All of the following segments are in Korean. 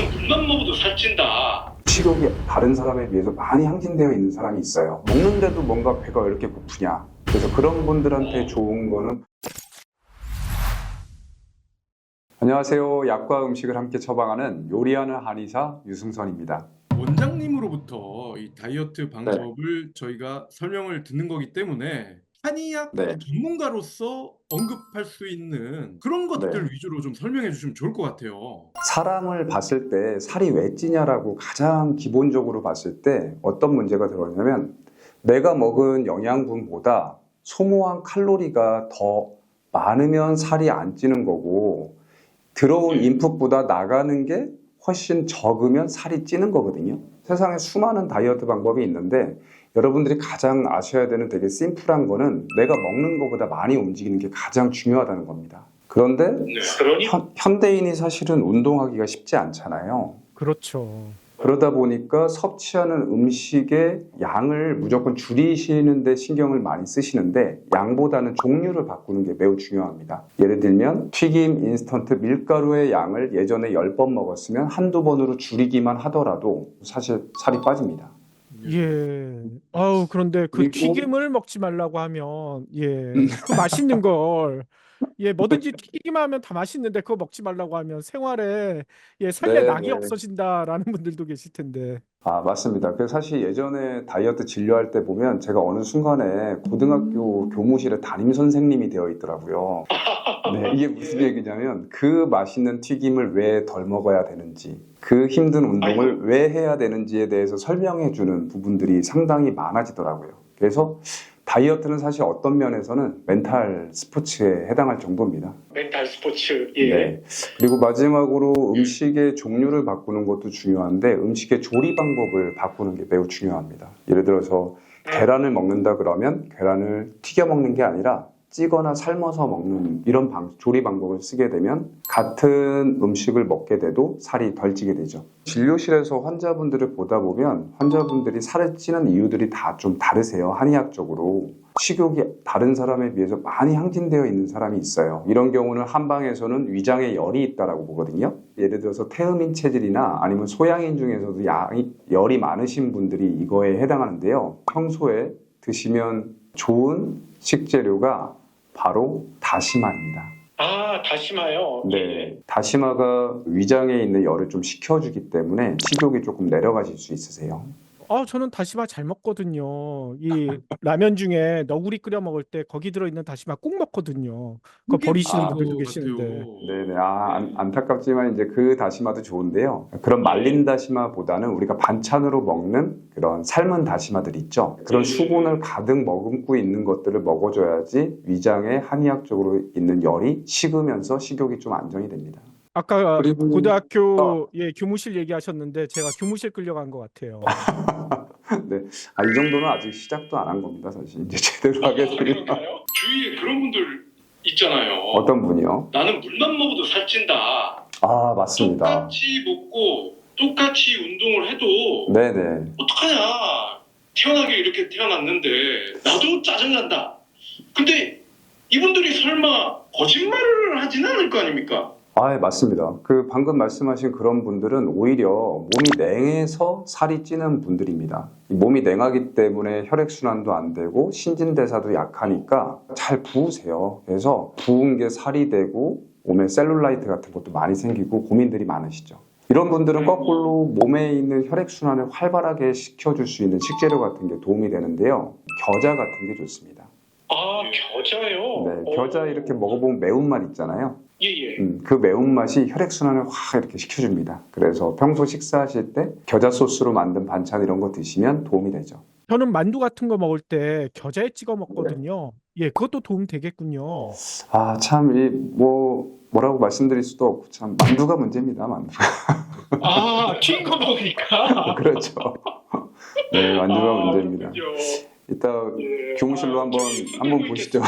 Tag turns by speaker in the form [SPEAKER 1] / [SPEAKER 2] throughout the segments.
[SPEAKER 1] 나는 물만 먹어도 살찐다.
[SPEAKER 2] 식욕이 다른 사람에 비해서 많이 항진되어 있는 사람이 있어요. 먹는데도 뭔가 배가 왜 이렇게 고프냐. 그래서 그런 분들한테 좋은 거는 안녕하세요. 약과 음식을 함께 처방하는 요리하는 한의사 유승선입니다.
[SPEAKER 3] 원장님으로부터 이 다이어트 방법을 저희가 설명을 듣는 거기 때문에 한의학
[SPEAKER 2] 네.
[SPEAKER 3] 전문가로서 언급할 수 있는 그런 것들 위주로 좀 설명해 주시면 좋을 것 같아요.
[SPEAKER 2] 사람을 봤을 때 살이 왜 찌냐라고 가장 기본적으로 봤을 때 어떤 문제가 들어오냐면 내가 먹은 영양분보다 소모한 칼로리가 더 많으면 살이 안 찌는 거고 들어온 인풋보다 나가는 게 훨씬 적으면 살이 찌는 거거든요. 세상에 수많은 다이어트 방법이 있는데 여러분들이 가장 아셔야 되는 되게 심플한 거는 내가 먹는 것보다 많이 움직이는 게 가장 중요하다는 겁니다. 그런데 현대인이 사실은 운동하기가 쉽지 않잖아요.
[SPEAKER 4] 그렇죠.
[SPEAKER 2] 그러다 보니까 섭취하는 음식의 양을 무조건 줄이시는 데 신경을 많이 쓰시는데 양보다는 종류를 바꾸는 게 매우 중요합니다. 예를 들면 튀김, 인스턴트, 밀가루의 양을 예전에 10번 먹었으면 한두 번으로 줄이기만 하더라도 사실 살이 빠집니다.
[SPEAKER 4] 예. 아우, 그런데 그
[SPEAKER 2] 그리고-
[SPEAKER 4] 튀김을 먹지 말라고 하면, 예. 그 맛있는 걸, 예, 뭐든지 튀기만 하면 다 맛있는데 그거 먹지 말라고 하면 생활에, 예, 살에
[SPEAKER 2] 네,
[SPEAKER 4] 낙이
[SPEAKER 2] 네.
[SPEAKER 4] 없어진다라는 분들도 계실 텐데.
[SPEAKER 2] 아, 맞습니다. 그래서 사실 예전에 다이어트 진료할 때 보면 제가 어느 순간에 고등학교 교무실에 담임 선생님이 되어 있더라고요. 네, 이게 무슨 얘기냐면 그 맛있는 튀김을 왜 덜 먹어야 되는지, 그 힘든 운동을 왜 해야 되는지에 대해서 설명해 주는 부분들이 상당히 많아지더라고요. 그래서 다이어트는 사실 어떤 면에서는 멘탈 스포츠에 해당할 정도입니다.
[SPEAKER 1] 멘탈 스포츠. 예.
[SPEAKER 2] 네. 그리고 마지막으로 음식의 종류를 바꾸는 것도 중요한데 음식의 조리 방법을 바꾸는 게 매우 중요합니다. 예를 들어서 계란을 먹는다 그러면 계란을 튀겨 먹는 게 아니라 찌거나 삶아서 먹는 이런 조리 방법을 쓰게 되면 같은 음식을 먹게 돼도 살이 덜 찌게 되죠. 진료실에서 환자분들을 보다 보면 환자분들이 살을 찌는 이유들이 다 좀 다르세요. 한의학적으로. 식욕이 다른 사람에 비해서 많이 항진되어 있는 사람이 있어요. 이런 경우는 한방에서는 위장에 열이 있다고 보거든요. 예를 들어서 태음인 체질이나 아니면 소양인 중에서도 열이 많으신 분들이 이거에 해당하는데요. 평소에 드시면 좋은 식재료가 바로 다시마입니다.
[SPEAKER 1] 아, 다시마요?
[SPEAKER 2] 네, 다시마가 위장에 있는 열을 좀 식혀주기 때문에 식욕이 조금 내려가실 수 있으세요.
[SPEAKER 4] 저는 다시마 잘 먹거든요. 이 라면 중에 너구리 끓여 먹을 때 거기 들어있는 다시마 꼭 먹거든요. 그거
[SPEAKER 3] 그게
[SPEAKER 4] 버리시는
[SPEAKER 3] 맞는
[SPEAKER 4] 분들도
[SPEAKER 3] 것
[SPEAKER 4] 계시는데.
[SPEAKER 3] 같아요.
[SPEAKER 2] 네네, 안타깝지만 이제 그 다시마도 좋은데요. 그런 말린 다시마보다는 우리가 반찬으로 먹는 그런 삶은 다시마들 있죠. 그런 수분을 가득 머금고 있는 것들을 먹어줘야지 위장에 한의학적으로 있는 열이 식으면서 식욕이 좀 안정이 됩니다.
[SPEAKER 4] 아까
[SPEAKER 2] 그리고-
[SPEAKER 4] 고등학교 예, 교무실 얘기하셨는데 제가 교무실 끌려간 것 같아요.
[SPEAKER 2] 네, 이 정도는 아직 시작도 안 한 겁니다, 사실. 이제 제대로 하게 되면.
[SPEAKER 1] 그런가요? 주위에 그런 분들 있잖아요.
[SPEAKER 2] 어떤 분이요?
[SPEAKER 1] 나는 물만 먹어도 살찐다.
[SPEAKER 2] 아, 맞습니다.
[SPEAKER 1] 똑같이 먹고 똑같이 운동을 해도
[SPEAKER 2] 네네.
[SPEAKER 1] 어떡하냐. 태어나게 이렇게 태어났는데 나도 짜증난다. 근데 이분들이 설마 거짓말을 하지는 않을 거 아닙니까?
[SPEAKER 2] 아, 예, 맞습니다. 그 방금 말씀하신 그런 분들은 오히려 몸이 냉해서 살이 찌는 분들입니다. 이 몸이 냉하기 때문에 혈액순환도 안 되고 신진대사도 약하니까 잘 부으세요. 그래서 부은 게 살이 되고 몸에 셀룰라이트 같은 것도 많이 생기고 고민들이 많으시죠. 이런 분들은 거꾸로 몸에 있는 혈액순환을 활발하게 시켜줄 수 있는 식재료 같은 게 도움이 되는데요. 겨자 같은 게 좋습니다.
[SPEAKER 1] 아, 겨자요?
[SPEAKER 2] 네, 겨자 이렇게 먹어보면 매운맛 있잖아요.
[SPEAKER 1] 예예.
[SPEAKER 2] 그 매운맛이 혈액순환을 확 이렇게 시켜줍니다. 그래서 평소 식사하실 때 겨자 소스로 만든 반찬 이런 거 드시면 도움이 되죠.
[SPEAKER 4] 저는 만두 같은 거 먹을 때 겨자에 찍어 먹거든요. 예, 그것도 도움 되겠군요.
[SPEAKER 2] 아, 참, 뭐라고 말씀드릴 수도 없고, 참, 만두가 문제입니다, 만두가.
[SPEAKER 1] 아, 튀긴 거 먹으니까.
[SPEAKER 2] 그렇죠. 네, 만두가 문제입니다.
[SPEAKER 1] 그렇군요.
[SPEAKER 2] 이따
[SPEAKER 1] 예.
[SPEAKER 2] 교무실로 한번 보시죠.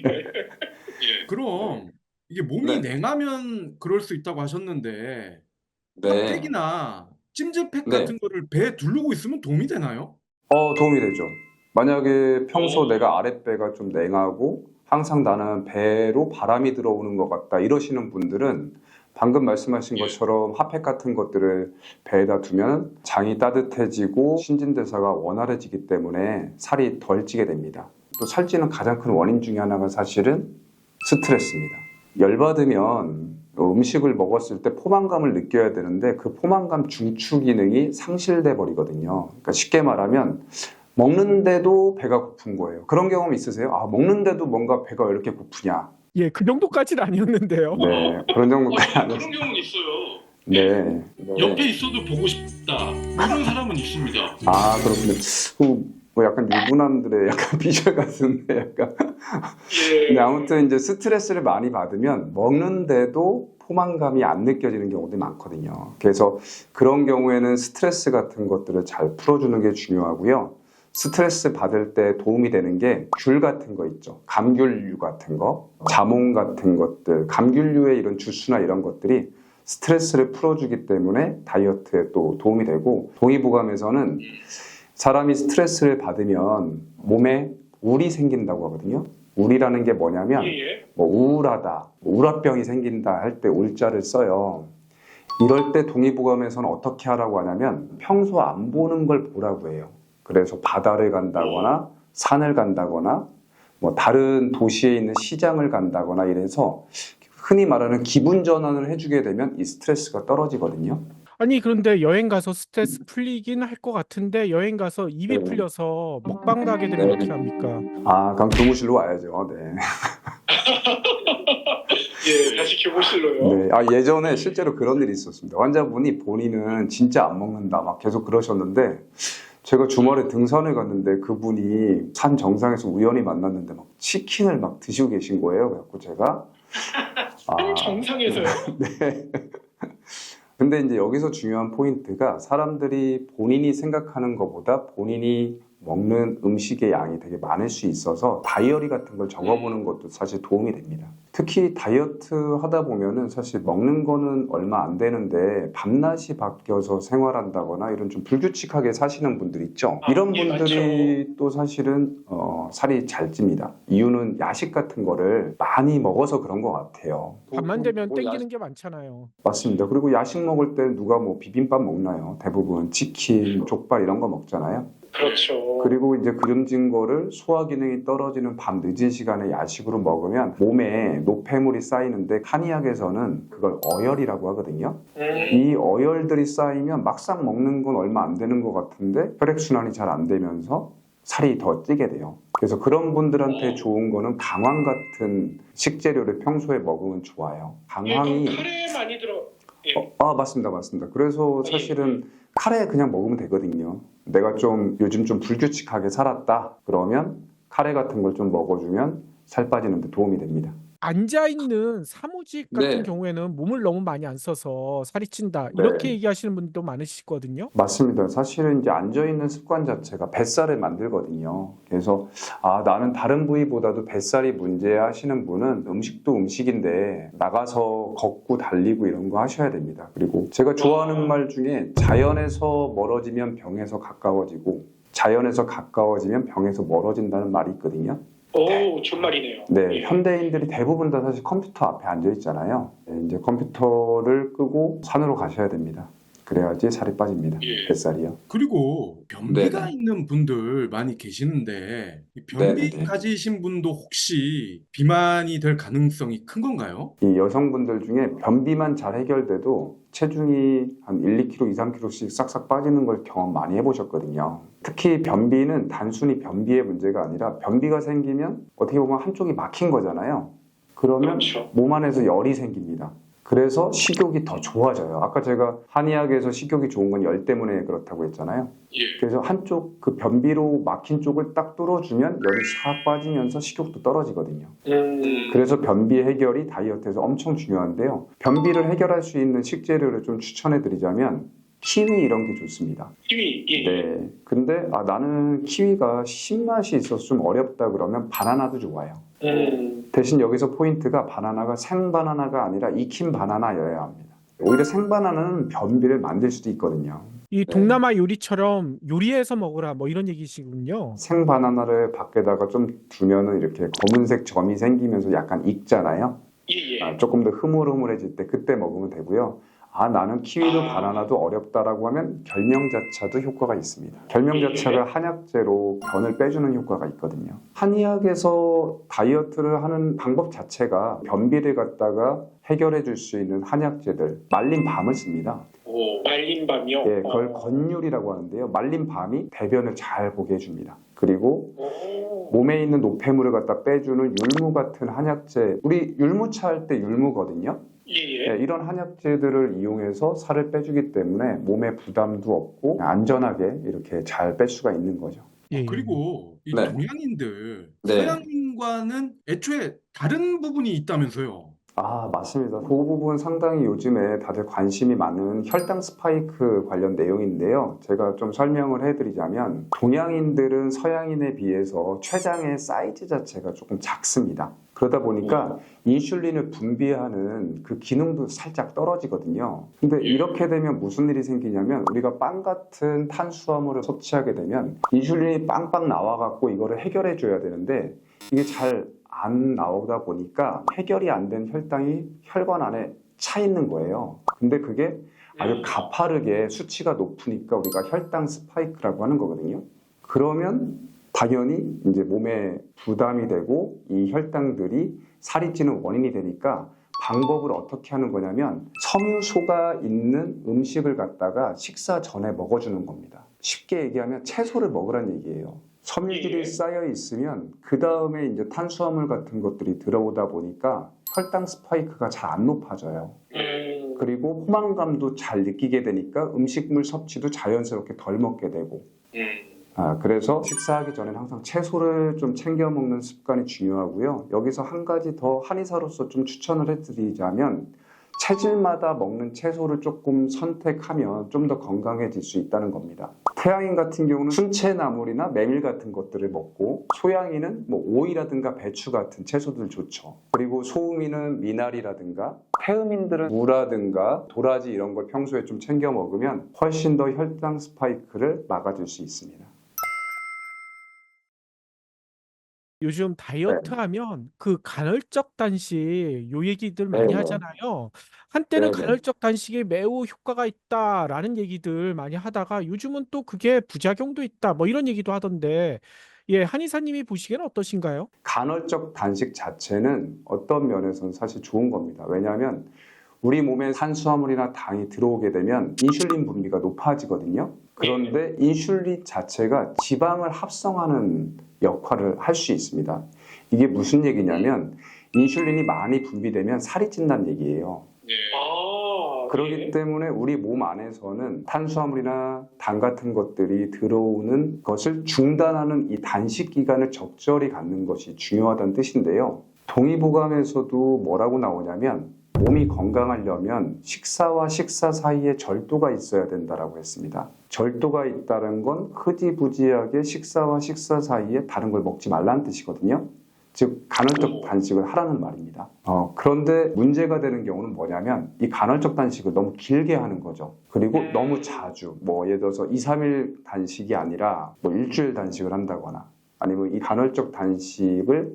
[SPEAKER 1] 예.
[SPEAKER 3] 그럼 이게 몸이
[SPEAKER 2] 네.
[SPEAKER 3] 냉하면 그럴 수 있다고 하셨는데
[SPEAKER 2] 네.
[SPEAKER 3] 팥팩이나 찜질팩
[SPEAKER 2] 네.
[SPEAKER 3] 같은 거를 배에 두르고 있으면 도움이 되나요?
[SPEAKER 2] 도움이 되죠. 만약에 평소
[SPEAKER 1] 오.
[SPEAKER 2] 내가 아랫배가 좀 냉하고 항상 나는 배로 바람이 들어오는 것 같다 이러시는 분들은 방금 말씀하신 것처럼 핫팩 같은 것들을 배에다 두면 장이 따뜻해지고 신진대사가 원활해지기 때문에 살이 덜 찌게 됩니다. 또 살찌는 가장 큰 원인 중에 하나가 사실은 스트레스입니다. 열받으면 음식을 먹었을 때 포만감을 느껴야 되는데 그 포만감 중추 기능이 상실돼 버리거든요. 그러니까 쉽게 말하면 먹는데도 배가 고픈 거예요. 그런 경험 있으세요? 아, 먹는데도 뭔가 배가 왜 이렇게 고프냐?
[SPEAKER 4] 예, 그 정도까지는 아니었는데요.
[SPEAKER 2] 네, 그런 정도까지 안
[SPEAKER 1] 그런
[SPEAKER 2] 했어요.
[SPEAKER 1] 경우는 있어요.
[SPEAKER 2] 네.
[SPEAKER 1] 옆에 있어도 보고 싶다. 이런 사람은 있습니다.
[SPEAKER 2] 아, 그렇군요. 뭐 약간 유부남들의 약간 비주얼 같은데 약간.
[SPEAKER 1] 예.
[SPEAKER 2] 근데 아무튼 이제 스트레스를 많이 받으면 먹는데도 포만감이 안 느껴지는 경우도 많거든요. 그래서 그런 경우에는 스트레스 같은 것들을 잘 풀어주는 게 중요하고요. 스트레스 받을 때 도움이 되는 게 귤 같은 거 있죠. 감귤류 같은 거, 자몽 같은 것들, 감귤류의 이런 주스나 이런 것들이 스트레스를 풀어주기 때문에 다이어트에 또 도움이 되고, 동의보감에서는 사람이 스트레스를 받으면 몸에 울이 생긴다고 하거든요. 울이라는 게 뭐냐면
[SPEAKER 1] 예.
[SPEAKER 2] 뭐 우울하다, 뭐 우라병이 생긴다 할 때 울자를 써요. 이럴 때 동의보감에서는 어떻게 하라고 하냐면 평소 안 보는 걸 보라고 해요. 그래서 바다를 간다거나 산을 간다거나 뭐 다른 도시에 있는 시장을 간다거나 이래서 흔히 말하는 기분 전환을 해주게 되면 이 스트레스가 떨어지거든요.
[SPEAKER 4] 아니, 그런데 여행 가서 스트레스 풀리긴 할 것 같은데 여행 가서 입이
[SPEAKER 2] 네.
[SPEAKER 4] 풀려서 먹방을 하게 되면
[SPEAKER 2] 네.
[SPEAKER 4] 어떻게 합니까?
[SPEAKER 2] 아, 그럼 교무실로 와야죠. 네.
[SPEAKER 1] 예, 다시 교무실로요.
[SPEAKER 2] 네. 아, 예전에 실제로 그런 일이 있었습니다. 환자분이 본인은 진짜 안 먹는다 막 계속 그러셨는데 제가 주말에 등산을 갔는데 그분이 산 정상에서 우연히 만났는데 막 치킨을 막 드시고 계신 거예요. 그래갖고 제가
[SPEAKER 1] 정상에서요.
[SPEAKER 2] 네. 근데 이제 여기서 중요한 포인트가 사람들이 본인이 생각하는 것보다 본인이 먹는 음식의 양이 되게 많을 수 있어서 다이어리 같은 걸 적어보는 것도 사실 도움이 됩니다. 특히 다이어트 하다 보면은 사실 먹는 거는 얼마 안 되는데 밤낮이 바뀌어서 생활한다거나 이런 좀 불규칙하게 사시는 분들 있죠. 이런
[SPEAKER 1] 예,
[SPEAKER 2] 분들이 또 사실은 살이 잘 찝니다. 이유는 야식 같은 거를 많이 먹어서 그런 것 같아요.
[SPEAKER 4] 밤만 되면 땡기는 게 많잖아요.
[SPEAKER 2] 맞습니다. 그리고 야식 먹을 때 누가 뭐 비빔밥 먹나요? 대부분 치킨, 족발 이런 거 먹잖아요.
[SPEAKER 1] 그렇죠.
[SPEAKER 2] 그리고 이제 기름진 거를 소화 기능이 떨어지는 밤 늦은 시간에 야식으로 먹으면 몸에 노폐물이 쌓이는데 한의학에서는 그걸 어혈이라고 하거든요. 이 어혈들이 쌓이면 막상 먹는 건 얼마 안 되는 것 같은데 혈액순환이 잘 안 되면서 살이 더 찌게 돼요. 그래서 그런 분들한테 좋은 거는 강황 같은 식재료를 평소에 먹으면 좋아요. 강황이
[SPEAKER 1] 카레에 많이 들어. 예.
[SPEAKER 2] 맞습니다. 그래서 사실은 카레 그냥 먹으면 되거든요. 내가 좀 요즘 좀 불규칙하게 살았다 그러면 카레 같은 걸 좀 먹어주면 살 빠지는 데 도움이 됩니다.
[SPEAKER 4] 앉아있는 사무직 같은
[SPEAKER 2] 네.
[SPEAKER 4] 경우에는 몸을 너무 많이 안 써서 살이 찐다. 이렇게
[SPEAKER 2] 네.
[SPEAKER 4] 얘기하시는 분도 많으시거든요.
[SPEAKER 2] 맞습니다. 사실은 이제 앉아있는 습관 자체가 뱃살을 만들거든요. 그래서 나는 다른 부위보다도 뱃살이 문제야 하시는 분은 음식도 음식인데 나가서 걷고 달리고 이런 거 하셔야 됩니다. 그리고 제가 좋아하는 말 중에 자연에서 멀어지면 병에서 가까워지고 자연에서 가까워지면 병에서 멀어진다는 말이 있거든요.
[SPEAKER 1] 오, 좋말이네요.
[SPEAKER 2] 네,
[SPEAKER 1] 예.
[SPEAKER 2] 현대인들이 대부분 다 사실 컴퓨터 앞에 앉아 있잖아요. 네, 이제 컴퓨터를 끄고 산으로 가셔야 됩니다. 그래야지 살이 빠집니다.
[SPEAKER 1] 예.
[SPEAKER 2] 뱃살이요.
[SPEAKER 3] 그리고 변비가
[SPEAKER 2] 네네.
[SPEAKER 3] 있는 분들 많이 계시는데 이 변비
[SPEAKER 2] 네네네.
[SPEAKER 3] 가지신 분도 혹시 비만이 될 가능성이 큰 건가요?
[SPEAKER 2] 이 여성분들 중에 변비만 잘 해결돼도 체중이 한 1, 2kg, 2, 3kg씩 싹싹 빠지는 걸 경험 많이 해보셨거든요. 특히 변비는 단순히 변비의 문제가 아니라 변비가 생기면 어떻게 보면 한쪽이 막힌 거잖아요. 그러면
[SPEAKER 1] 그렇죠.
[SPEAKER 2] 몸 안에서 열이 생깁니다. 그래서 식욕이 더 좋아져요. 아까 제가 한의학에서 식욕이 좋은 건 열 때문에 그렇다고 했잖아요.
[SPEAKER 1] 예.
[SPEAKER 2] 그래서 한쪽 그 변비로 막힌 쪽을 딱 뚫어주면 열이 싹 빠지면서 식욕도 떨어지거든요. 그래서 변비 해결이 다이어트에서 엄청 중요한데요. 변비를 해결할 수 있는 식재료를 좀 추천해드리자면 키위 이런 게 좋습니다.
[SPEAKER 1] 키위. 예.
[SPEAKER 2] 네. 근데 나는 키위가 신맛이 있어서 좀 어렵다 그러면 바나나도 좋아요. 대신 여기서 포인트가 바나나가 생바나나가 아니라 익힌 바나나여야 합니다. 오히려 생바나나는 변비를 만들 수도 있거든요.
[SPEAKER 4] 이 동남아 요리처럼 요리해서 먹으라 뭐 이런 얘기시군요.
[SPEAKER 2] 생바나나를 밖에다가 좀 두면은 이렇게 검은색 점이 생기면서 약간 익잖아요.
[SPEAKER 1] 예.
[SPEAKER 2] 조금 더 흐물흐물해질 때 그때 먹으면 되고요. 나는 키위도 바나나도 어렵다라고 하면 결명자차도 효과가 있습니다. 결명자차가 한약재로 변을 빼주는 효과가 있거든요. 한의학에서 다이어트를 하는 방법 자체가 변비를 갖다가 해결해 줄 수 있는 한약재들, 말린 밤을 씁니다.
[SPEAKER 1] 말린 밤이요?
[SPEAKER 2] 예, 그걸 건율이라고 하는데요. 말린 밤이 배변을 잘 보게 해줍니다. 그리고 몸에 있는 노폐물을 갖다 빼주는 율무 같은 한약재, 우리 율무차 할 때 율무거든요. 네, 이런 한약재들을 이용해서 살을 빼주기 때문에 몸에 부담도 없고 안전하게 이렇게 잘 뺄 수가 있는 거죠.
[SPEAKER 4] 예.
[SPEAKER 3] 그리고 이
[SPEAKER 2] 네.
[SPEAKER 3] 동양인들
[SPEAKER 2] 네.
[SPEAKER 3] 서양인과는 애초에 다른 부분이 있다면서요.
[SPEAKER 2] 맞습니다. 그 부분 상당히 요즘에 다들 관심이 많은 혈당 스파이크 관련 내용인데요. 제가 좀 설명을 해드리자면 동양인들은 서양인에 비해서 췌장의 사이즈 자체가 조금 작습니다. 그러다 보니까 인슐린을 분비하는 그 기능도 살짝 떨어지거든요. 근데 이렇게 되면 무슨 일이 생기냐면 우리가 빵 같은 탄수화물을 섭취하게 되면 인슐린이 빵빵 나와갖고 이거를 해결해 줘야 되는데 이게 잘 안 나오다 보니까 해결이 안 된 혈당이 혈관 안에 차 있는 거예요. 근데 그게 아주 가파르게 수치가 높으니까 우리가 혈당 스파이크라고 하는 거거든요. 그러면 당연히 이제 몸에 부담이 되고 이 혈당들이 살이 찌는 원인이 되니까 방법을 어떻게 하는 거냐면 섬유소가 있는 음식을 갖다가 식사 전에 먹어주는 겁니다. 쉽게 얘기하면 채소를 먹으란 얘기예요. 섬유질이 쌓여 있으면 그 다음에 이제 탄수화물 같은 것들이 들어오다 보니까 혈당 스파이크가 잘 안 높아져요. 그리고 포만감도 잘 느끼게 되니까 음식물 섭취도 자연스럽게 덜 먹게 되고. 그래서 식사하기 전에는 항상 채소를 좀 챙겨 먹는 습관이 중요하고요. 여기서 한 가지 더 한의사로서 좀 추천을 해드리자면 체질마다 먹는 채소를 조금 선택하면 좀 더 건강해질 수 있다는 겁니다. 태양인 같은 경우는 순채나물이나 메밀 같은 것들을 먹고 소양인은 오이라든가 배추 같은 채소들 좋죠. 그리고 소음인은 미나리라든가 태음인들은 무라든가 도라지 이런 걸 평소에 좀 챙겨 먹으면 훨씬 더 혈당 스파이크를 막아줄 수 있습니다.
[SPEAKER 4] 요즘 다이어트 하면 그 간헐적 단식 요 얘기들 많이
[SPEAKER 2] 네네.
[SPEAKER 4] 하잖아요. 한때는
[SPEAKER 2] 네네.
[SPEAKER 4] 간헐적 단식에 매우 효과가 있다라는 얘기들 많이 하다가 요즘은 또 그게 부작용도 있다 뭐 이런 얘기도 하던데 한의사님이 보시기에는 어떠신가요?
[SPEAKER 2] 간헐적 단식 자체는 어떤 면에서는 사실 좋은 겁니다. 왜냐하면 우리 몸에 탄수화물이나 당이 들어오게 되면 인슐린 분비가 높아지거든요. 그런데 인슐린 자체가 지방을 합성하는 역할을 할 수 있습니다. 이게 무슨 얘기냐면 인슐린이 많이 분비되면 살이 찐다는 얘기예요. 그렇기 때문에 우리 몸 안에서는 탄수화물이나 당 같은 것들이 들어오는 것을 중단하는 이 단식 기간을 적절히 갖는 것이 중요하다는 뜻인데요. 동의보감에서도 뭐라고 나오냐면 몸이 건강하려면 식사와 식사 사이에 절도가 있어야 된다라고 했습니다. 절도가 있다는 건 흐지부지하게 식사와 식사 사이에 다른 걸 먹지 말라는 뜻이거든요. 즉 간헐적 단식을 하라는 말입니다. 그런데 문제가 되는 경우는 뭐냐면 이 간헐적 단식을 너무 길게 하는 거죠. 그리고 너무 자주 예를 들어서 2, 3일 단식이 아니라 일주일 단식을 한다거나 아니면 이 간헐적 단식을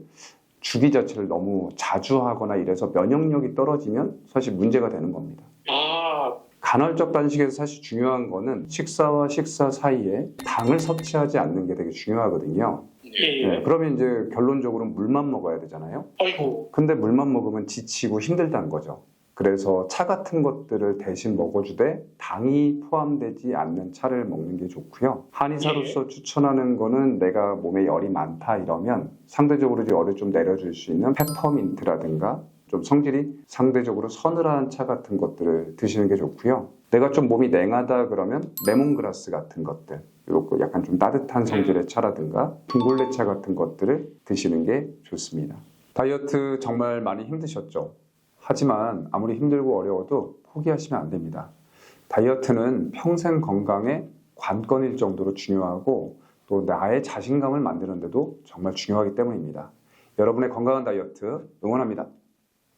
[SPEAKER 2] 주기 자체를 너무 자주 하거나 이래서 면역력이 떨어지면 사실 문제가 되는 겁니다. 간헐적 단식에서 사실 중요한 거는 식사와 식사 사이에 당을 섭취하지 않는 게 되게 중요하거든요. 그러면 이제 결론적으로 물만 먹어야 되잖아요. 근데 물만 먹으면 지치고 힘들다는 거죠. 그래서 차 같은 것들을 대신 먹어주되 당이 포함되지 않는 차를 먹는 게 좋고요. 한의사로서 추천하는 거는 내가 몸에 열이 많다 이러면 상대적으로 열을 좀 내려줄 수 있는 페퍼민트라든가 좀 성질이 상대적으로 서늘한 차 같은 것들을 드시는 게 좋고요. 내가 좀 몸이 냉하다 그러면 레몬그라스 같은 것들, 이렇게 약간 좀 따뜻한 성질의 차라든가 둥글레차 같은 것들을 드시는 게 좋습니다. 다이어트 정말 많이 힘드셨죠? 하지만 아무리 힘들고 어려워도 포기하시면 안 됩니다. 다이어트는 평생 건강의 관건일 정도로 중요하고 또 나의 자신감을 만드는 데도 정말 중요하기 때문입니다. 여러분의 건강한 다이어트 응원합니다.